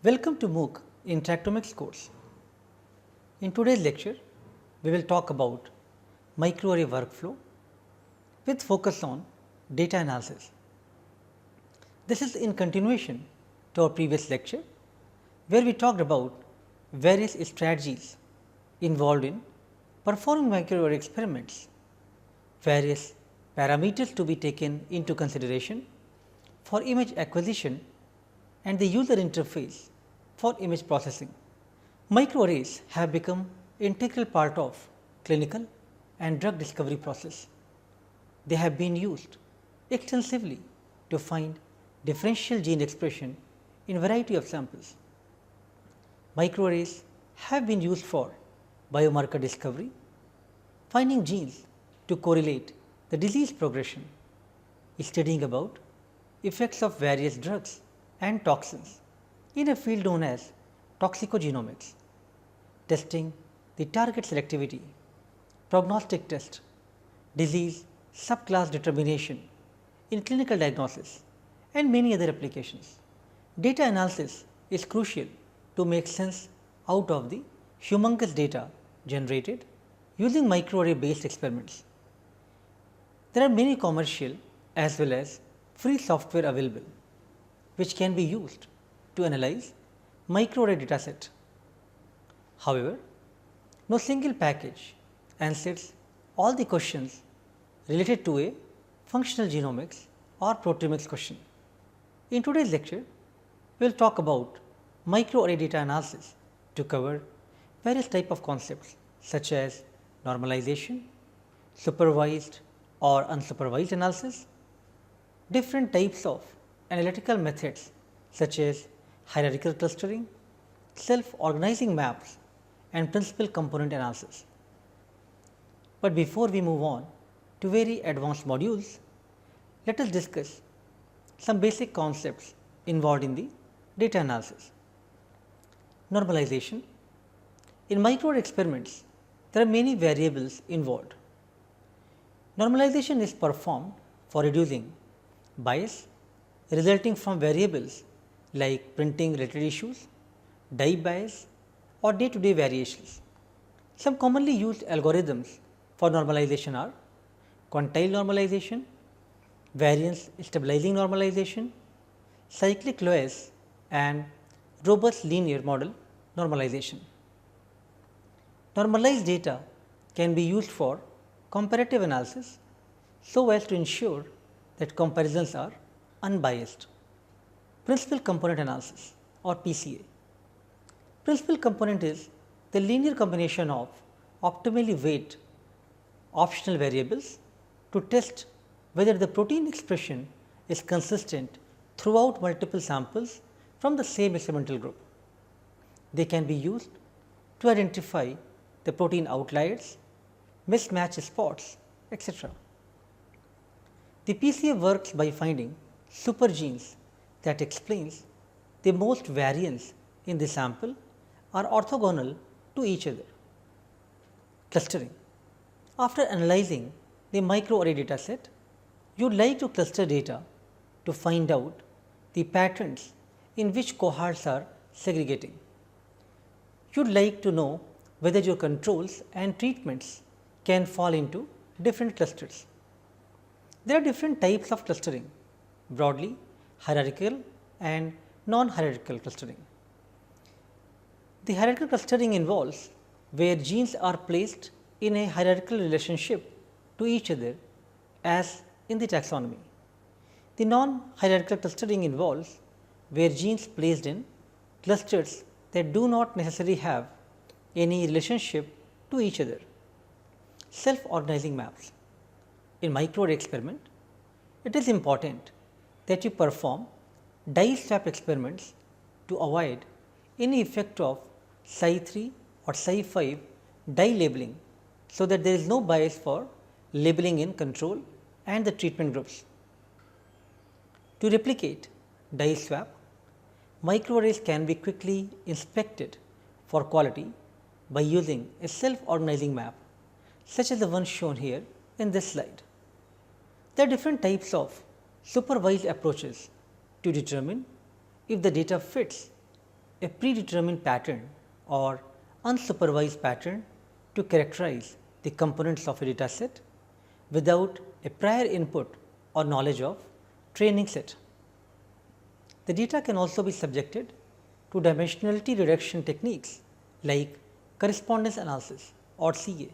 Welcome to MOOC Interactomics course. In today's lecture, we will talk about microarray workflow with focus on data analysis. This is in continuation to our previous lecture, where we talked about various strategies involved in performing microarray experiments, various parameters to be taken into consideration for image acquisition and the user interface for image processing. Microarrays have become integral part of clinical and drug discovery process. They have been used extensively to find differential gene expression in variety of samples. Microarrays have been used for biomarker discovery, finding genes to correlate the disease progression, studying about effects of various drugs and toxins in a field known as toxicogenomics, testing the target selectivity, prognostic test, disease subclass determination in clinical diagnosis and many other applications. Data analysis is crucial to make sense out of the humongous data generated using microarray based experiments. There are many commercial as well as free software available which can be used to analyze microarray dataset. However, no single package answers all the questions related to a functional genomics or proteomics question. In today's lecture, we will talk about microarray data analysis to cover various type of concepts such as normalization, supervised or unsupervised analysis, different types of analytical methods such as hierarchical clustering, self-organizing maps and principal component analysis. But before we move on to very advanced modules, let us discuss some basic concepts involved in the data analysis. Normalization. In microarray experiments, there are many variables involved. Normalization is performed for reducing bias resulting from variables like printing related issues, dye bias or day to day variations. Some commonly used algorithms for normalization are quantile normalization, variance stabilizing normalization, cyclic Loess and robust linear model normalization. Normalized data can be used for comparative analysis so as to ensure that comparisons are unbiased. Principal component analysis or PCA. Principal component is the linear combination of optimally weight optional variables to test whether the protein expression is consistent throughout multiple samples from the same experimental group. They can be used to identify the protein outliers, mismatch spots, etc. The PCA works by finding supergenes that explains the most variance in the sample are orthogonal to each other. Clustering. After analyzing the microarray data set, you would like to cluster data to find out the patterns in which cohorts are segregating. You would like to know whether your controls and treatments can fall into different clusters. There are different types of clustering, broadly hierarchical and non-hierarchical clustering. The hierarchical clustering involves where genes are placed in a hierarchical relationship to each other as in the taxonomy. The non-hierarchical clustering involves where genes placed in clusters that do not necessarily have any relationship to each other. Self-organizing maps. In microarray experiment, it is important that you perform dye swap experiments to avoid any effect of Psi3 or Psi5 dye labeling, so that there is no bias for labeling in control and the treatment groups. To replicate dye swap, microarrays can be quickly inspected for quality by using a self-organizing map such as the one shown here in this slide. There are different types of supervised approaches to determine if the data fits a predetermined pattern or unsupervised pattern to characterize the components of a data set without a prior input or knowledge of training set. The data can also be subjected to dimensionality reduction techniques like correspondence analysis or CA.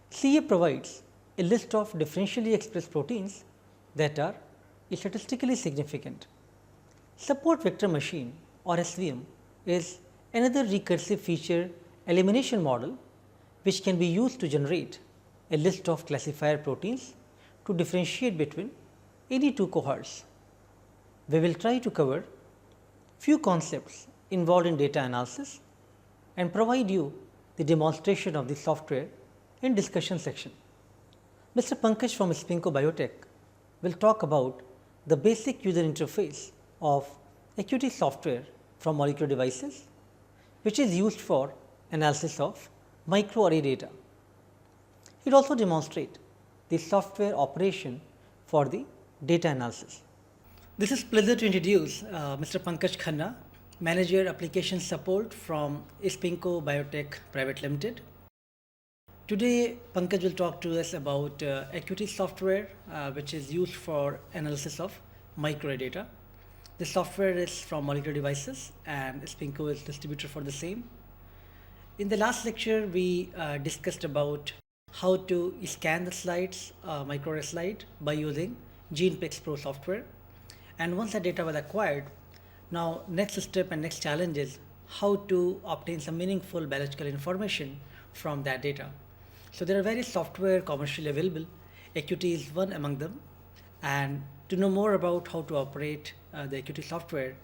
CA provides a list of differentially expressed proteins that are statistically significant. Support vector machine or SVM is another recursive feature elimination model which can be used to generate a list of classifier proteins to differentiate between any two cohorts. We will try to cover few concepts involved in data analysis and provide you the demonstration of the software in discussion section. Mr. Pankaj from Spinco Biotech will talk about the basic user interface of AQT software from molecular devices, which is used for analysis of microarray data. He will also demonstrate the software operation for the data analysis. This is pleasure to introduce Mr. Pankaj Khanna, Manager Application Support from Spinco Biotech Private Limited. Today, Pankaj will talk to us about AQT software, which is used for analysis of microarray data. The software is from molecular devices and Spinco is distributor for the same. In the last lecture, we discussed about how to scan the slides, microarray slide by using GenePix Pro software. And once the data was acquired, now next step and next challenge is how to obtain some meaningful biological information from that data. So there are various software commercially available. AQT is one among them. And to know more about how to operate the AQT software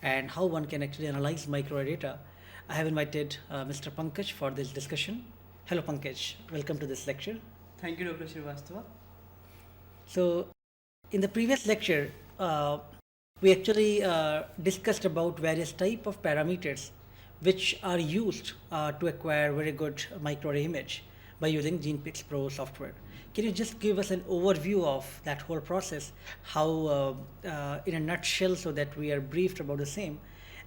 and how one can actually analyze microarray data, I have invited Mr. Pankaj for this discussion. Hello Pankaj, welcome to this lecture. Thank you, Dr. Srivastava. So in the previous lecture, we actually discussed about various type of parameters which are used to acquire very good microarray image by using GenePix Pro software. Can you just give us an overview of that whole process, how in a nutshell, so that we are briefed about the same,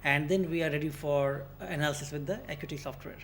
and then we are ready for analysis with the AQT software?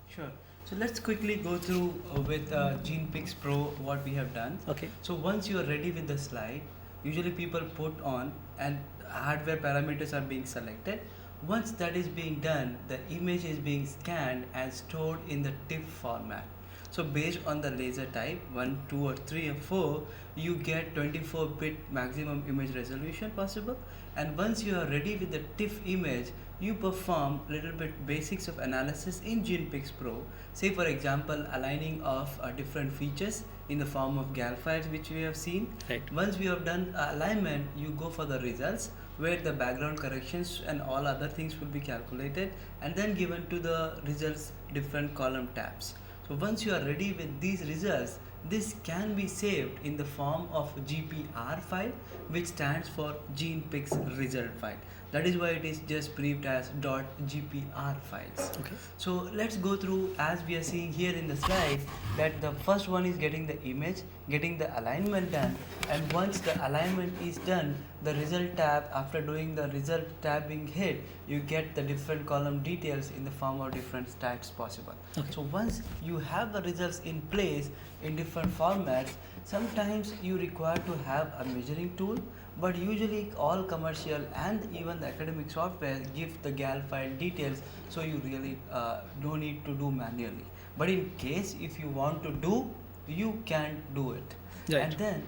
Sure. So let's quickly go through with GenePix Pro what we have done. Okay. So once you are ready with the slide, usually people put on and hardware parameters are being selected. Once that is being done, the image is being scanned and stored in the TIFF format. So based on the laser type 1, 2 or 3 or 4, you get 24-bit maximum image resolution possible. And once you are ready with the TIFF image, you perform little bit basics of analysis in GenePix Pro. Say for example, aligning of different features in the form of GAL files which we have seen. Right. Once we have done alignment, you go for the results where the background corrections and all other things will be calculated and then given to the results different column tabs. So once you are ready with these results, this can be saved in the form of GPR file, which stands for GenePix result file. That is why it is just briefed as .gpr files. Okay. So let's go through, as we are seeing here in the slide, that the first one is getting the image, getting the alignment done, and once the alignment is done, the result tab, after doing the result tab being hit, you get the different column details in the form of different stats possible. Okay. So once you have the results in place in different formats, sometimes you require to have a measuring tool, but usually all commercial and even the academic software give the GAL file details, so you really no need to do manually. But in case if you want to do, you can do it. Right. And then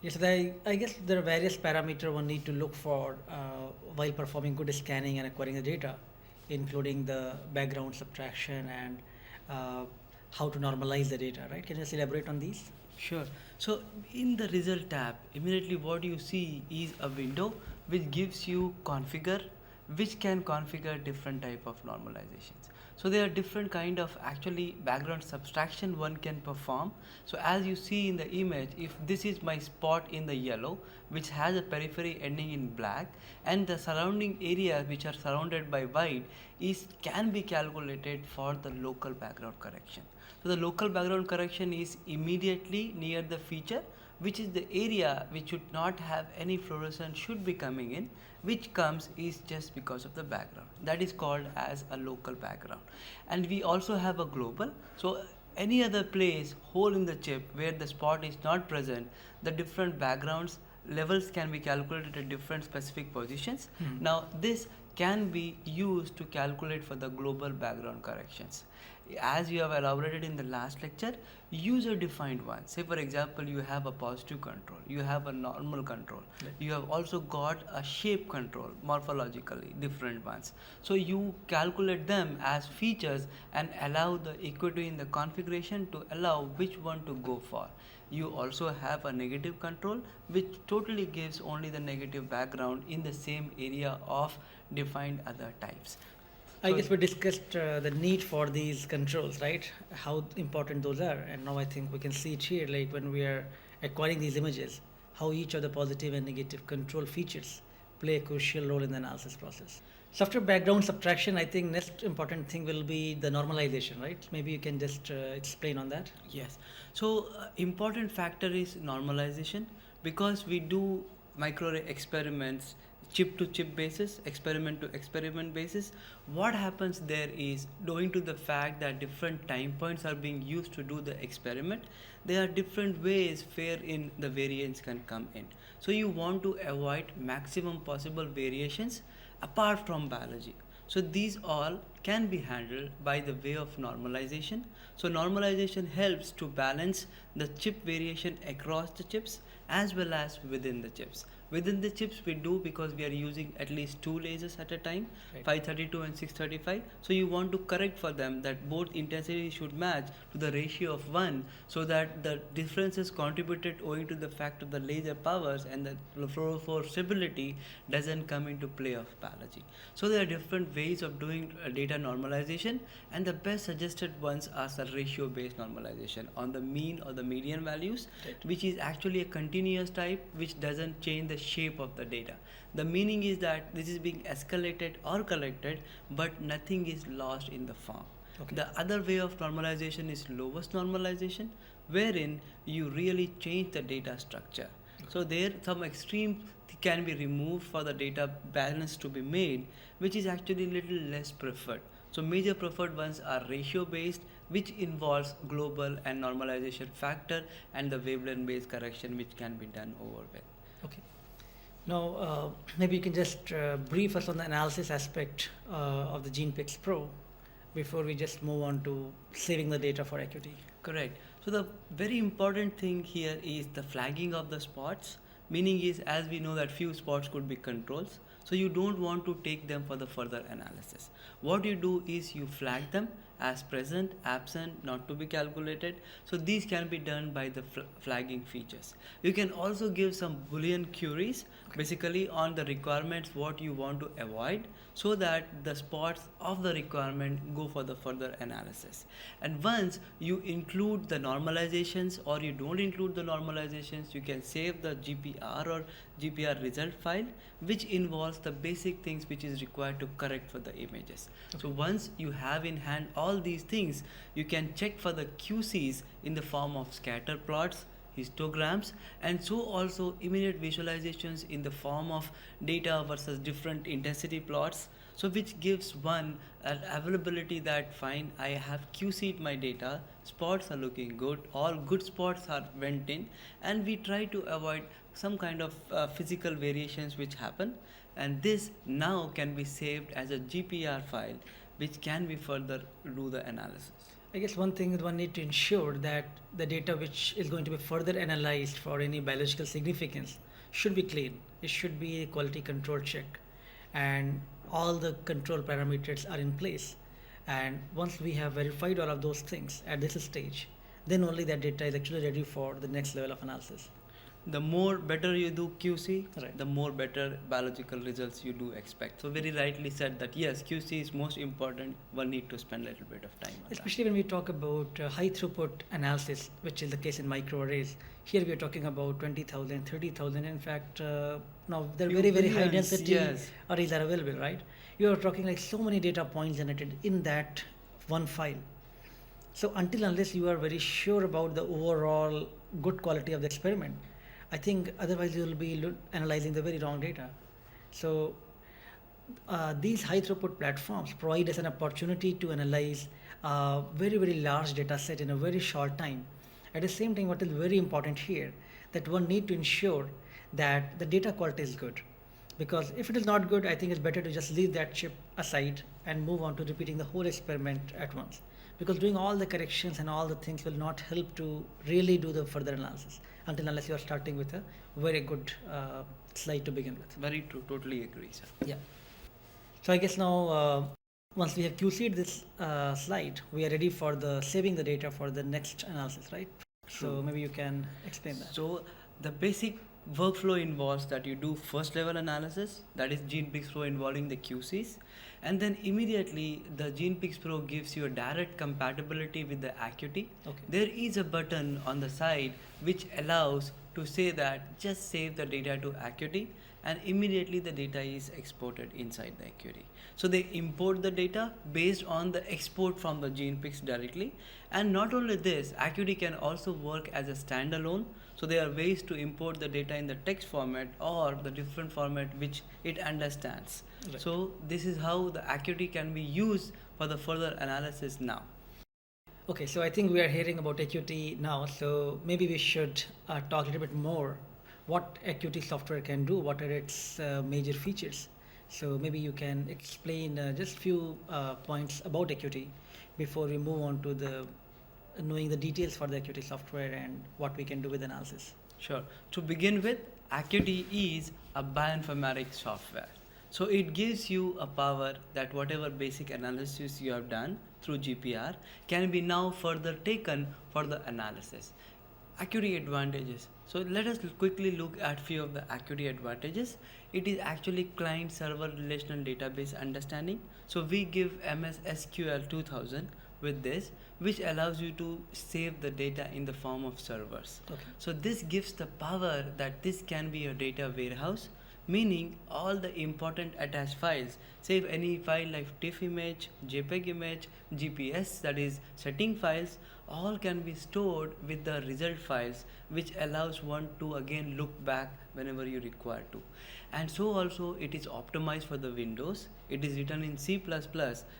yes, I guess there are various parameters one need to look for while performing good scanning and acquiring the data, including the background subtraction and how to normalize the data, right? Can you just elaborate on these? Sure. So in the result tab, immediately what you see is a window which gives you configure, which can configure different type of normalizations. So there are different kind of actually background subtraction one can perform. So as you see in the image, if this is my spot in the yellow, which has a periphery ending in black, and the surrounding areas which are surrounded by white can be calculated for the local background correction. So the local background correction is immediately near the feature which is the area which should not have any fluorescence should be coming in, which comes is just because of the background. That is called as a local background. And we also have a global. So any other place, hole in the chip where the spot is not present, the different backgrounds levels can be calculated at different specific positions. Now this can be used to calculate for the global background corrections. As you have elaborated in the last lecture, user defined one. Say for example, you have a positive control, you have a normal control, you have also got a shape control, morphologically different ones. So you calculate them as features and allow the equity in the configuration to allow which one to go for. You also have a negative control which totally gives only the negative background in the same area of defined other types. I guess we discussed the need for these controls, right? How important those are, and now I think we can see it here, like when we are acquiring these images, how each of the positive and negative control features play a crucial role in the analysis process. So after background subtraction, I think next important thing will be the normalization, right? Maybe you can just explain on that. Yes. So important factor is normalization, because we do microarray experiments chip to chip basis, experiment to experiment basis. What happens there is, owing to the fact that different time points are being used to do the experiment, there are different ways wherein the variance can come in. So you want to avoid maximum possible variations apart from biology. So these all can be handled by the way of normalization. So normalization helps to balance the chip variation across the chips as well as within the chips. Within the chips we do, because we are using at least 2 lasers at a time, right. 532 and 635. So you want to correct for them that both intensity should match to the ratio of 1, so that the differences contributed owing to the fact of the laser powers and the fluorophore stability doesn't come into play of biology. So there are different ways of doing data normalization, and the best suggested ones are the ratio based normalization on the mean or the median values, right. Which is actually a continuous type which doesn't change the shape of the data. The meaning is that this is being escalated or collected, but nothing is lost in the form. Okay. The other way of normalization is lowest normalization, wherein you really change the data structure. Okay. So there some extreme can be removed for the data balance to be made, which is actually little less preferred. So major preferred ones are ratio based, which involves global and normalization factor, and the wavelength based correction which can be done over with. Okay. Now, maybe you can just brief us on the analysis aspect of the GenePix Pro before we just move on to saving the data for equity. Correct. So the very important thing here is the flagging of the spots. Meaning is, as we know that few spots could be controls, so you don't want to take them for the further analysis. What you do is you flag them as present, absent, not to be calculated. So these can be done by the flagging features. You can also give some Boolean queries, basically on the requirements what you want to avoid, so that the spots of the requirement go for the further analysis. And once you include the normalizations or you don't include the normalizations, you can save the GPR or GPR result file, which involves the basic things which is required to correct for the images. Okay. So once you have in hand all these things, you can check for the QCs in the form of scatter plots, histograms, and so also immediate visualizations in the form of data versus different intensity plots, so which gives one an availability that fine, I have QC'd my data, spots are looking good, all good spots are went in, and we try to avoid some kind of physical variations which happen, and this now can be saved as a GPR file which can be further do the analysis. I guess one thing is one need to ensure that the data which is going to be further analyzed for any biological significance should be clean. It should be a quality control check, and all the control parameters are in place. And once we have verified all of those things at this stage, then only that data is actually ready for the next level of analysis. The more better you do QC, right, the more better biological results you do expect. So very rightly said that yes, QC is most important. One need to spend a little bit of time on especially when we talk about high throughput analysis, which is the case in microarrays. Here we are talking about 20,000, 30,000. In fact, now they're very high density arrays are available, right? You are talking like so many data points generated in that one file. So until unless you are very sure about the overall good quality of the experiment, I think otherwise you will be analyzing the very wrong data. So these high throughput platforms provide us an opportunity to analyze a very, very large data set in a very short time. At the same time, what is very important here, that one need to ensure that the data quality is good. Because if it is not good, I think it's better to just leave that chip aside and move on to repeating the whole experiment at once. Because doing all the corrections and all the things will not help to really do the further analysis until unless you are starting with a very good slide to begin with. Very true, totally agree, sir. Yeah. So I guess now once we have QC'd this slide, we are ready for the saving the data for the next analysis, right? True. So maybe you can explain that. So the basic workflow involves that you do first level analysis, that is GenePix Pro involving the QCs, and then immediately the GenePix Pro gives you a direct compatibility with the Acuity. Okay. There is a button on the side which allows to say that just save the data to Acuity, and immediately the data is exported inside the Acuity. So they import the data based on the export from the GenePix directly. And not only this, Acuity can also work as a standalone. So there are ways to import the data in the text format or the different format which it understands. Right. So this is how the Acuity can be used for the further analysis now. Okay, so I think we are hearing about Acuity now, so maybe we should talk a little bit more what Acuity software can do, what are its major features. So maybe you can explain just few points about Acuity before we move on to the knowing the details for the Acuity software and what we can do with analysis. Sure. To begin with, Acuity is a bioinformatics software. So it gives you a power that whatever basic analysis you have done through GPR can be now further taken for the analysis. Acuity advantages. So let us quickly look at few of the Acuity advantages. It is actually client server relational database understanding. So we give MS SQL 2000 with this, which allows you to save the data in the form of servers. Okay. So this gives the power that this can be a data warehouse, meaning all the important attached files, save any file like TIFF image, JPEG image, GPS, that is setting files, all can be stored with the result files, which allows one to again look back whenever you require to. And so also it is optimized for the Windows. It is written in C++,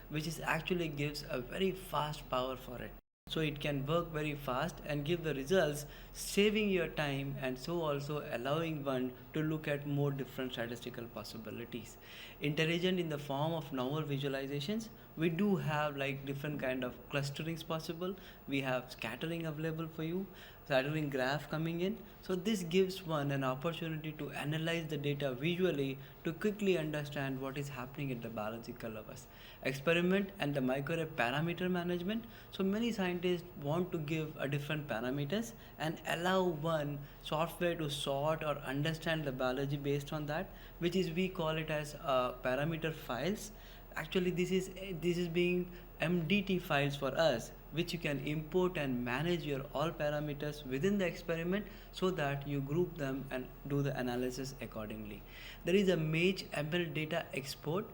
which is actually gives a very fast power for it. So it can work very fast and give the results, saving your time, and so also allowing one to look at more different statistical possibilities. Intelligent in the form of novel visualizations, we do have like different kind of clusterings possible. We have scattering available for you, scattering graph coming in. So this gives one an opportunity to analyze the data visually to quickly understand what is happening at the biological levels. Experiment and the microarray parameter management. So many scientists want to give a different parameters and allow one software to sort or understand the biology based on that, which is we call it as parameter files. Actually this is being MDT files for us, which you can import and manage your all parameters within the experiment so that you group them and do the analysis accordingly. There is a Mage ML data export.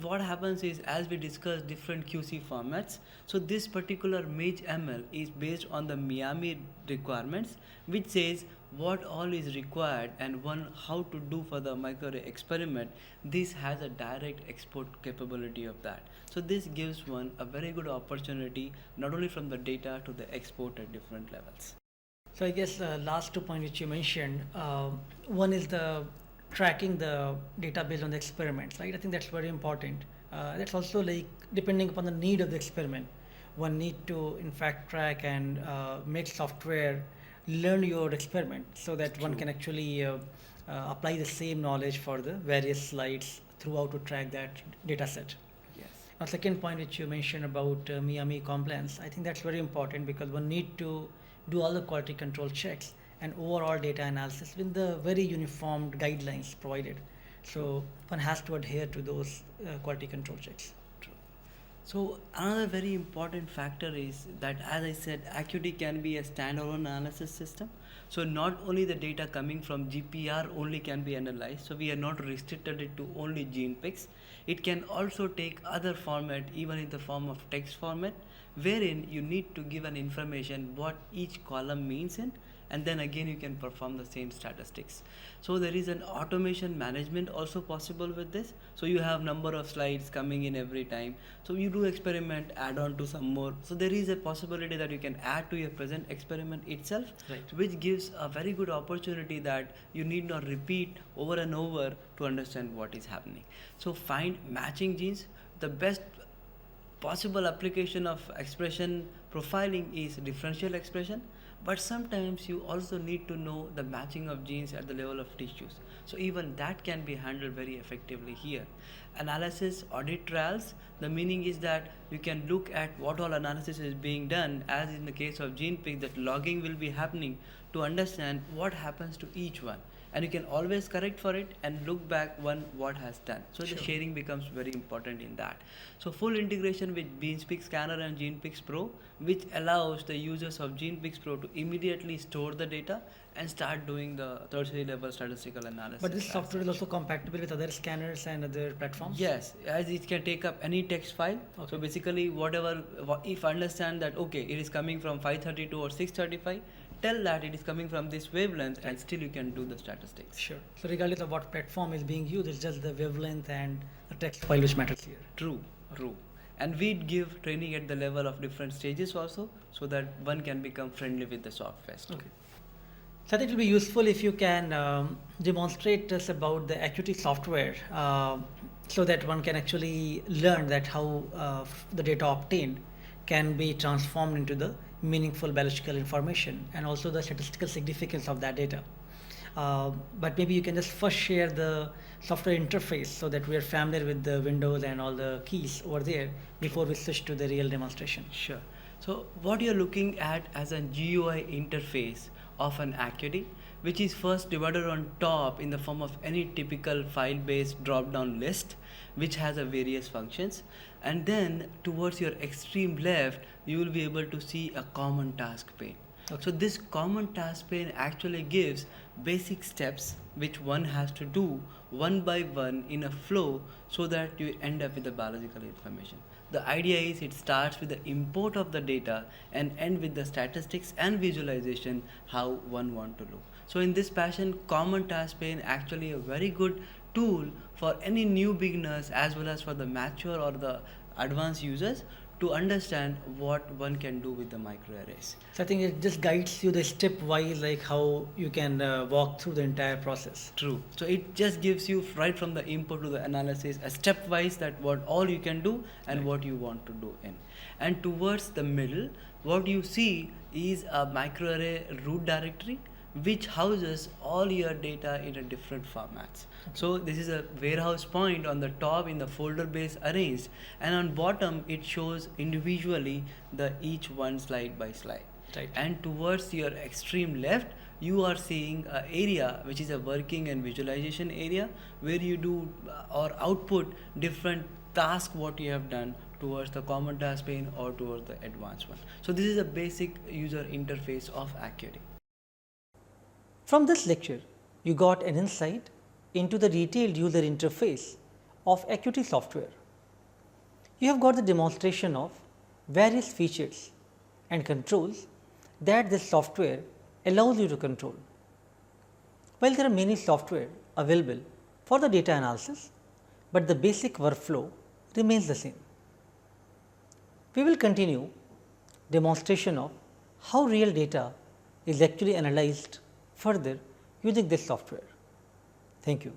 What happens is, as we discussed different QC formats, so this particular Mage ML is based on the Miami requirements, which says what all is required and one how to do for the microarray experiment. This has a direct export capability of that. So this gives one a very good opportunity not only from the data to the export at different levels. So I guess the last 2 points which you mentioned, one is the tracking the data based on the experiments, right? I think that's very important. That's also like depending upon the need of the experiment. One need to in fact track and make software learn your experiment so that one can actually apply the same knowledge for the various slides throughout to track that data set. Yes. Now, second point which you mentioned about Miami compliance, I think that's very important because one need to do all the quality control checks and overall data analysis with the very uniformed guidelines provided. So one has to adhere to those quality control checks. So another very important factor is that, as I said, Acuity can be a standalone analysis system. So not only the data coming from GPR only can be analyzed, so we are not restricted it to only GenePix. It can also take other format, even in the form of text format, wherein you need to give an information what each column means in, and then again you can perform the same statistics. So there is an automation management also possible with this. So you have number of slides coming in every time, so you do experiment, add on to some more, so there is a possibility that you can add to your present experiment itself, Right. which gives a very good opportunity that you need not repeat over and over to understand what is happening. So find matching genes. The best possible application of expression profiling is differential expression, but sometimes you also need to know the matching of genes at the level of tissues. So even that can be handled very effectively here. Analysis audit trials, the meaning is that you can look at what all analysis is being done, as in the case of gene pick, that logging will be happening to understand what happens to each one, and you can always correct for it and look back what has done. So Sure. the sharing becomes very important in that. So full integration with GenePix Scanner and GenePix Pro, which allows the users of GenePix Pro to immediately store the data and start doing the tertiary level statistical analysis. But this as software is such. also compatible with other scanners and other platforms? Yes, as it can take up any text file. Okay. So basically, if I understand that okay, it is coming from 532 or 635, tell that it is coming from this wavelength, and still you can do the statistics. Sure. So regardless of what platform is being used, it's just the wavelength and the text file which matters here. True, true. And we give training at the level of different stages also, so that one can become friendly with the software. Okay. So I think it will be useful if you can demonstrate us about the Acuity software so that one can actually learn that how the data obtained can be transformed into the meaningful biological information and also the statistical significance of that data. But maybe you can just first share the software interface so that we are familiar with the windows and all the keys over there before we switch to the real demonstration. Sure. So what you're looking at as a GUI interface of an Acuity, which is first divided on top in the form of any typical file-based drop-down list, which has a various functions, and then towards your extreme left you will be able to see a common task pane. Okay. So this common task pane actually gives basic steps which one has to do one by one in a flow so that you end up with the biological information. The idea is it starts with the import of the data and end with the statistics and visualization how one want to look. So in this fashion, common task pane actually a very good tool for any new beginners as well as for the mature or the advanced users to understand what one can do with the microarrays. So I think it just guides you the step-wise, like how you can walk through the entire process. True. So it just gives you right from the input to the analysis a stepwise that what all you can do and Right. what you want to do in. And towards the middle, what you see is a microarray root directory which houses all your data in a different formats. So this is a warehouse point on the top in the folder base arranged, and on bottom it shows individually the each one slide by slide. Right. And towards your extreme left you are seeing an area which is a working and visualization area where you do or output different tasks what you have done towards the common task pane or towards the advanced one. So this is a basic user interface of Acuity. From this lecture, you got an insight into the detailed user interface of Acuity software. You have got the demonstration of various features and controls that this software allows you to control. While there are many software available for the data analysis, but the basic workflow remains the same. We will continue demonstration of how real data is actually analyzed further using this software. Thank you.